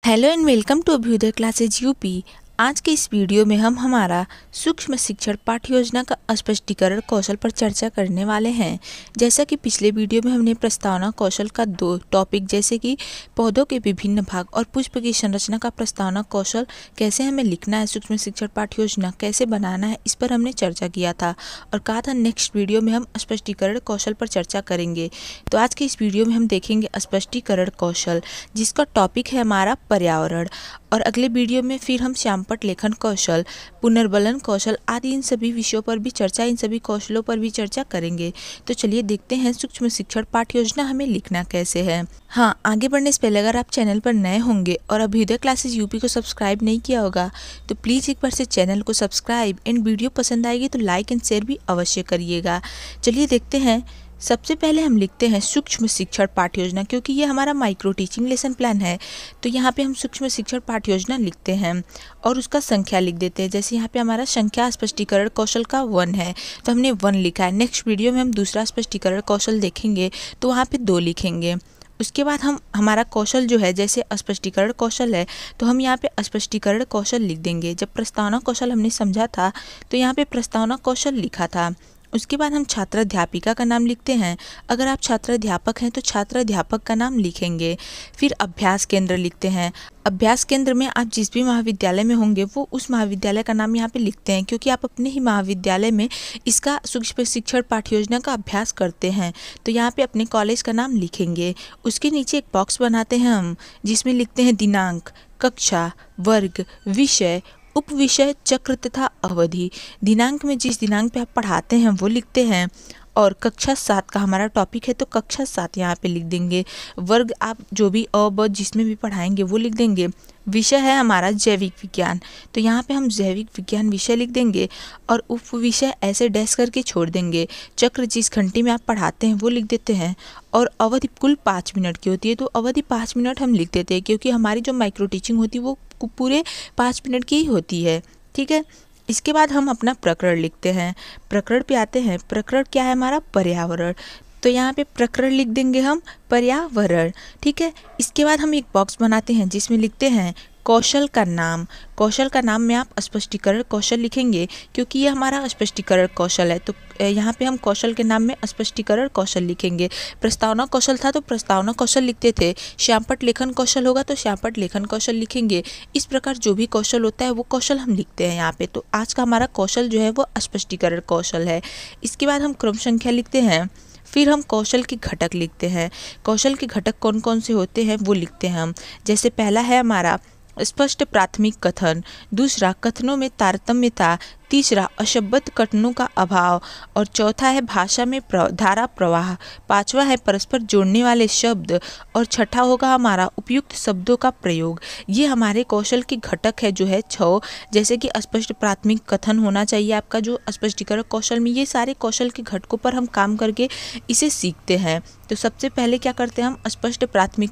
Hello and welcome to Abhyudaya classes UP. आज के इस वीडियो में हम हमारा सूक्ष्म शिक्षण पाठ्य योजना का स्पष्टीकरण कौशल पर चर्चा करने वाले हैं। जैसा कि पिछले वीडियो में हमने प्रस्तावना कौशल का 2 टॉपिक जैसे कि पौधों के विभिन्न भाग और पुष्प की संरचना का प्रस्तावना कौशल कैसे हमें लिखना है, सूक्ष्म शिक्षण पाठ्य योजना कैसे बनाना है, इस पर हमने चर्चा किया था और कहा था नेक्स्ट वीडियो में हम स्पष्टीकरण कौशल पर चर्चा करेंगे। तो आज के इस वीडियो में हम देखेंगे स्पष्टीकरण कौशल, जिसका टॉपिक है हमारा पर्यावरण। और अगले वीडियो में फिर हम श्यामपट्ट लेखन कौशल, पुनर्बलन कौशल आदि इन सभी विषयों पर भी चर्चा, इन सभी कौशलों पर भी चर्चा करेंगे। तो चलिए देखते हैं सूक्ष्म शिक्षण पाठ्य योजना हमें लिखना कैसे है। हाँ, आगे बढ़ने से पहले अगर आप चैनल पर नए होंगे और अभ्युदय क्लासेज यूपी को सब्सक्राइब नहीं किया होगा तो प्लीज़ एक बार से चैनल को सब्सक्राइब एंड वीडियो पसंद आएगी तो लाइक एंड शेयर भी अवश्य करिएगा। चलिए देखते हैं। सबसे पहले हम लिखते हैं सूक्ष्म शिक्षण पाठ्य योजना, क्योंकि ये हमारा माइक्रो टीचिंग लेसन प्लान है। तो यहाँ पे हम सूक्ष्म शिक्षण पाठ्य योजना लिखते हैं और उसका संख्या लिख देते हैं। जैसे यहाँ पे हमारा संख्या स्पष्टीकरण कौशल का 1 है तो हमने 1 लिखा है। नेक्स्ट वीडियो में हम दूसरा स्पष्टीकरण कौशल देखेंगे तो वहाँ पे 2 लिखेंगे। उसके बाद हम हमारा कौशल जो है, जैसे स्पष्टीकरण कौशल है तो हम यहाँ पे स्पष्टीकरण कौशल लिख देंगे। जब प्रस्तावना कौशल हमने समझा था तो यहाँ पे प्रस्तावना कौशल लिखा था। उसके बाद हम छात्र अध्यापिका का नाम लिखते हैं। अगर आप छात्र अध्यापक हैं तो छात्र अध्यापक का नाम लिखेंगे। फिर अभ्यास केंद्र लिखते हैं। अभ्यास केंद्र में आप जिस भी महाविद्यालय में होंगे वो उस महाविद्यालय का नाम यहाँ पे लिखते हैं, क्योंकि आप अपने ही महाविद्यालय में इसका सूक्ष्म शिक्षण पाठ्य योजना का अभ्यास करते हैं। तो यहाँ पे अपने कॉलेज का नाम लिखेंगे। उसके नीचे एक बॉक्स बनाते हैं हम, जिसमें लिखते हैं दिनांक, कक्षा, वर्ग, विषय, उप विषय, चक्र तथा अवधि। दिनांक में जिस दिनांक पे आप पढ़ाते हैं वो लिखते हैं और कक्षा 7 का हमारा टॉपिक है तो कक्षा 7 यहाँ पे लिख देंगे। वर्ग आप जो भी ब जिसमें भी पढ़ाएंगे वो लिख देंगे। विषय है हमारा जैविक विज्ञान तो यहाँ पे हम जैविक विज्ञान विषय लिख देंगे और उप विषय ऐसे डैश करके छोड़ देंगे। चक्र जिस घंटे में आप पढ़ाते हैं वो लिख देते हैं और अवधि कुल 5 मिनट की होती है तो अवधि 5 मिनट हम लिख देते हैं, क्योंकि हमारी जो माइक्रो टीचिंग होती है वो पूरे 5 मिनट की ही होती है। ठीक है। इसके बाद हम अपना प्रकरण लिखते हैं। प्रकरण पे आते हैं। प्रकरण क्या है हमारा? पर्यावरण। तो यहाँ पे प्रकरण लिख देंगे हम पर्यावरण। ठीक है। इसके बाद हम एक बॉक्स बनाते हैं जिसमें लिखते हैं कौशल का नाम। कौशल का नाम में आप स्पष्टीकरण कौशल लिखेंगे, क्योंकि ये हमारा स्पष्टीकरण कौशल है तो यहाँ पे हम कौशल के नाम में स्पष्टीकरण कौशल लिखेंगे। प्रस्तावना कौशल था तो प्रस्तावना कौशल लिखते थे। श्यामपट्ट लेखन कौशल होगा तो श्यामपट्ट लेखन कौशल लिखेंगे। इस प्रकार जो भी कौशल होता है वो कौशल हम लिखते हैं यहाँ पे। तो आज का हमारा कौशल जो है वो स्पष्टीकरण कौशल है। इसके बाद हम क्रम संख्या लिखते हैं। फिर हम कौशल के घटक लिखते हैं। कौशल के घटक कौन कौन से होते हैं वो लिखते हैं हम। जैसे पहला है हमारा स्पष्ट प्राथमिक कथन, दूसरा कथनों में तारतम्यता, तीसरा अशब्द कथनों का अभाव और चौथा है भाषा में धारा प्रवाह, पांचवा है परस्पर जोड़ने वाले शब्द और छठा होगा हमारा उपयुक्त शब्दों का प्रयोग। ये हमारे कौशल के घटक है जो है 6। जैसे कि स्पष्ट प्राथमिक कथन होना चाहिए आपका जो स्पष्टीकरण कौशल में। ये सारे कौशल के घटकों पर हम काम करके इसे सीखते हैं। तो सबसे पहले क्या करते हैं हम? स्पष्ट प्राथमिक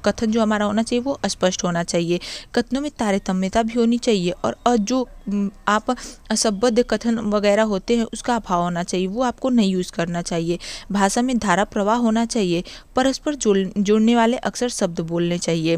कथन जो हमारा होना चाहिए वो स्पष्ट होना चाहिए। कथनों में तारतम्यता भी होनी चाहिए और जो आप असंबद्ध कथन वगैरह होते हैं उसका अभाव होना चाहिए, वो आपको नहीं यूज़ करना चाहिए। भाषा में धारा प्रवाह होना चाहिए। परस्पर जोड़ने वाले अक्सर शब्द बोलने चाहिए।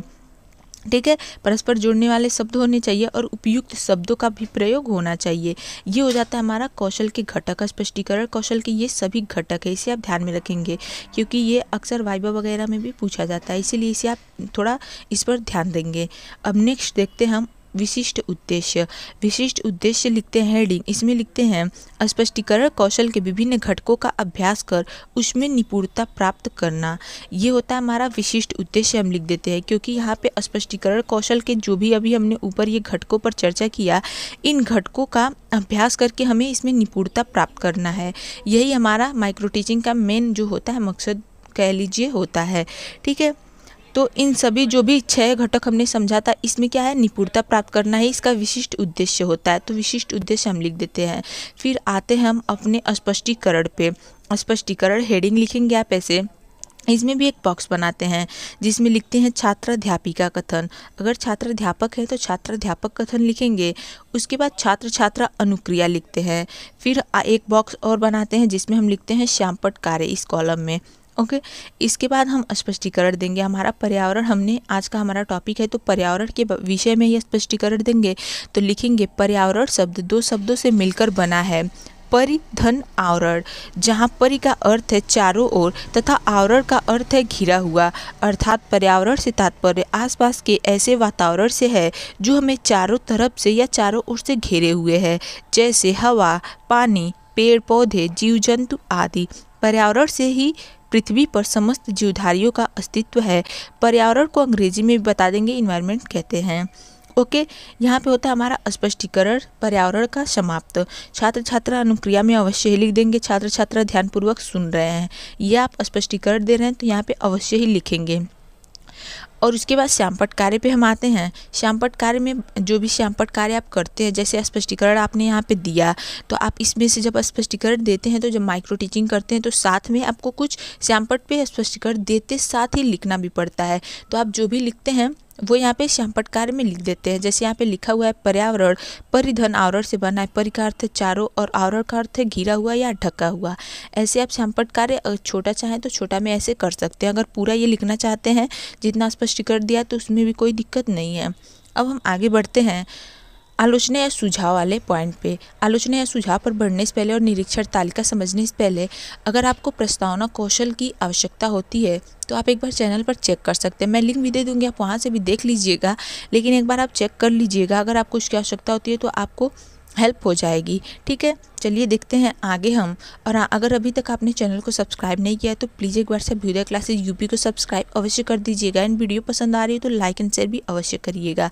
ठीक है। परस्पर जोड़ने वाले शब्द होने चाहिए और उपयुक्त शब्दों का भी प्रयोग होना चाहिए। ये हो जाता है हमारा कौशल के घटक। स्पष्टीकरण कौशल के ये सभी घटक है, इसे आप ध्यान में रखेंगे क्योंकि ये अक्सर वाइवा वगैरह में भी पूछा जाता है, इसीलिए इसे आप थोड़ा इस पर ध्यान देंगे। अब नेक्स्ट देखते हैं हम विशिष्ट उद्देश्य। विशिष्ट उद्देश्य लिखते हैं हेडिंग। इसमें लिखते हैं स्पष्टीकरण कौशल के विभिन्न घटकों का अभ्यास कर उसमें निपुणता प्राप्त करना। ये होता है हमारा विशिष्ट उद्देश्य, हम लिख देते हैं क्योंकि यहाँ पे स्पष्टीकरण कौशल के जो भी अभी हमने ऊपर ये घटकों पर चर्चा किया, इन घटकों का अभ्यास करके हमें इसमें निपुणता प्राप्त करना है। यही हमारा माइक्रो टीचिंग का मेन जो होता है मकसद कह लीजिए होता है। ठीक है। तो इन सभी जो भी 6 घटक हमने समझा था, इसमें क्या है? निपुणता प्राप्त करना है, इसका विशिष्ट उद्देश्य होता है। तो विशिष्ट उद्देश्य हम लिख देते हैं। फिर आते हैं हम अपने स्पष्टीकरण पे। स्पष्टीकरण हेडिंग लिखेंगे आप ऐसे। इसमें भी एक बॉक्स बनाते हैं जिसमें लिखते हैं छात्र अध्यापिका कथन। अगर छात्र अध्यापक है तो छात्र अध्यापक कथन लिखेंगे। उसके बाद छात्र छात्रा अनुक्रिया लिखते हैं। फिर एक बॉक्स और बनाते हैं जिसमें हम लिखते हैं श्यामपट्ट कार्य इस कॉलम में। ओके। इसके बाद हम स्पष्टीकरण देंगे। हमारा पर्यावरण, हमने आज का हमारा टॉपिक है तो पर्यावरण के विषय में ही स्पष्टीकरण देंगे। तो लिखेंगे पर्यावरण शब्द दो शब्दों से मिलकर बना है। परि धन आवरण, जहाँ परि का अर्थ है चारों ओर तथा आवरण का अर्थ है घिरा हुआ, अर्थात पर्यावरण से तात्पर्य आसपास के ऐसे वातावरण से है जो हमें चारों तरफ से या चारों ओर से घेरे हुए है, जैसे हवा, पानी, पेड़ पौधे, जीव जंतु आदि। पर्यावरण से ही पृथ्वी पर समस्त जीवधारियों का अस्तित्व है। पर्यावरण को अंग्रेजी में भी बता देंगे, इन्वायरमेंट कहते हैं। ओके, यहाँ पे होता है हमारा स्पष्टीकरण पर्यावरण का समाप्त। छात्र छात्रा अनुक्रिया में अवश्य ही लिख देंगे। छात्र छात्रा ध्यानपूर्वक सुन रहे हैं, ये आप स्पष्टीकरण दे रहे हैं तो यहाँ पे अवश्य ही लिखेंगे। और उसके बाद श्यामपट्ट कार्य पे हम आते हैं। श्यामपट्ट कार्य में जो भी श्यामपट्ट कार्य आप करते हैं, जैसे स्पष्टीकरण आपने यहाँ पे दिया, तो आप इसमें से जब स्पष्टीकरण देते हैं तो जब माइक्रो टीचिंग करते हैं तो साथ में आपको कुछ श्यामपट्ट पे स्पष्टीकरण देते साथ ही लिखना भी पड़ता है। तो आप जो भी लिखते हैं वो यहाँ पे श्यामपट्ट कार्य में लिख देते हैं। जैसे यहाँ पे लिखा हुआ है पर्यावरण परिधन आवरण से बना है। परि का अर्थ है चारों और आवरण का अर्थ है घिरा हुआ या ढका हुआ। ऐसे आप श्यामपट्ट कार्य छोटा चाहें तो छोटा में ऐसे कर सकते हैं। अगर पूरा ये लिखना चाहते हैं जितना स्पष्टीकरण दिया तो उसमें भी कोई दिक्कत नहीं है। अब हम आगे बढ़ते हैं आलोचना या सुझाव वाले पॉइंट पे। आलोचना या सुझाव पर बढ़ने से पहले और निरीक्षण तालिका समझने से पहले अगर आपको प्रस्तावना कौशल की आवश्यकता होती है तो आप एक बार चैनल पर चेक कर सकते हैं। मैं लिंक भी दे दूँगी, आप वहाँ से भी देख लीजिएगा, लेकिन एक बार आप चेक कर लीजिएगा। अगर आपको उसकी आवश्यकता होती है तो आपको हेल्प हो जाएगी। ठीक है, चलिए देखते हैं आगे हम। और अगर अभी तक आपने चैनल को सब्सक्राइब नहीं किया है तो प्लीज़ एक बार से अभ्युदय क्लासेज यूपी को सब्सक्राइब अवश्य कर दीजिएगा। इन वीडियो पसंद आ रही है तो लाइक एंड शेयर भी अवश्य करिएगा।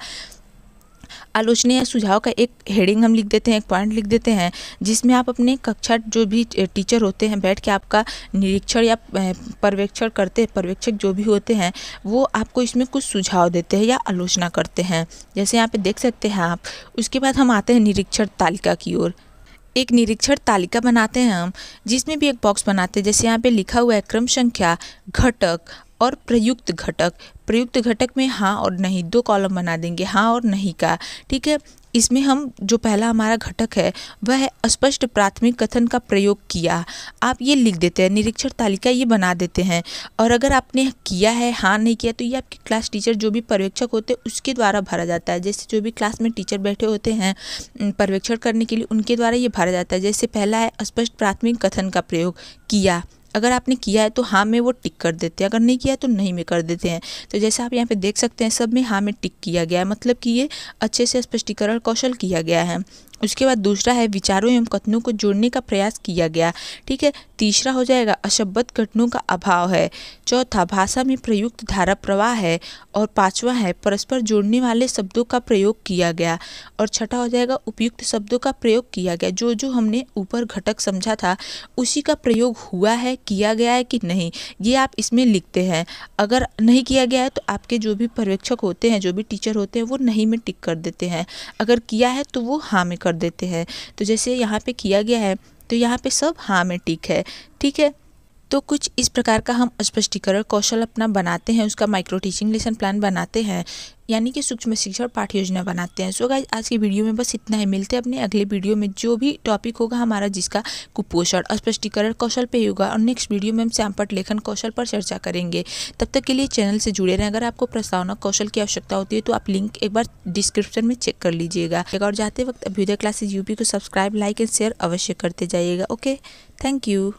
आलोचना या सुझाव का एक हेडिंग हम लिख देते हैं, एक पॉइंट लिख देते हैं, जिसमें आप अपने कक्षा जो भी टीचर होते हैं बैठ के आपका निरीक्षण या पर्यवेक्षण करते हैं, पर्यवेक्षक जो भी होते हैं वो आपको इसमें कुछ सुझाव देते हैं या आलोचना करते हैं, जैसे यहाँ पे देख सकते हैं आप। उसके बाद हम आते हैं निरीक्षण तालिका की ओर। एक निरीक्षण तालिका बनाते हैं हम, जिसमें भी एक बॉक्स बनाते हैं। जैसे यहाँ पे लिखा हुआ है क्रम संख्या, घटक और प्रयुक्त घटक। प्रयुक्त घटक में हाँ और नहीं, दो कॉलम बना देंगे हाँ और नहीं का। ठीक है, इसमें हम जो पहला हमारा घटक है वह है अस्पष्ट प्राथमिक कथन का प्रयोग किया। आप ये लिख देते हैं, निरीक्षण तालिका ये बना देते हैं। और अगर आपने किया है हाँ नहीं किया तो ये आपके क्लास टीचर जो भी पर्यवेक्षक होते हैं उसके द्वारा भरा जाता है। जैसे जो भी क्लास में टीचर बैठे होते हैं पर्यवेक्षण करने के लिए उनके द्वारा ये भरा जाता है। जैसे पहला है अस्पष्ट प्राथमिक कथन का प्रयोग किया, अगर आपने किया है तो हाँ में वो टिक कर देते हैं, अगर नहीं किया है तो नहीं में कर देते हैं। तो जैसे आप यहाँ पे देख सकते हैं सब में हाँ में टिक किया गया है, मतलब कि ये अच्छे से स्पष्टीकरण कौशल किया गया है। उसके बाद दूसरा है विचारों एवं कथनों को जोड़ने का प्रयास किया गया। ठीक है, तीसरा हो जाएगा अशब्द कथनों का अभाव है। चौथा भाषा में प्रयुक्त धारा प्रवाह है। और पांचवा है परस्पर जोड़ने वाले शब्दों का प्रयोग किया गया। और छठा हो जाएगा उपयुक्त शब्दों का प्रयोग किया गया। जो जो हमने ऊपर घटक समझा था उसी का प्रयोग हुआ है, किया गया है कि नहीं, ये आप इसमें लिखते हैं। अगर नहीं किया गया है तो आपके जो भी पर्यवेक्षक होते हैं, जो भी टीचर होते हैं वो नहीं में टिक कर देते हैं, अगर किया है तो वो हाँ में कर देते हैं। तो जैसे यहाँ पे किया गया है तो यहाँ पे सब हाँ में टिक है। ठीक है, तो कुछ इस प्रकार का हम स्पष्टीकरण कौशल अपना बनाते हैं, उसका माइक्रो टीचिंग लेसन प्लान बनाते हैं, यानी कि सूक्ष्म शिक्षण पाठ्य योजना बनाते हैं। सो गाइस आज की वीडियो में बस इतना ही। मिलते हैं अपने अगले वीडियो में, जो भी टॉपिक होगा हमारा जिसका कुपोषण स्पष्टीकरण कौशल पे होगा। और नेक्स्ट वीडियो में हम श्यामपट्ट लेखन कौशल पर चर्चा करेंगे। तब तक के लिए चैनल से जुड़े रहें। अगर आपको प्रस्तावना कौशल की आवश्यकता होती है तो आप लिंक एक बार डिस्क्रिप्शन में चेक कर लीजिएगा। और जाते वक्त अभ्युदय क्लासेज यूपी को सब्सक्राइब, लाइक एंड शेयर अवश्य करते जाइएगा। Okay, thank you.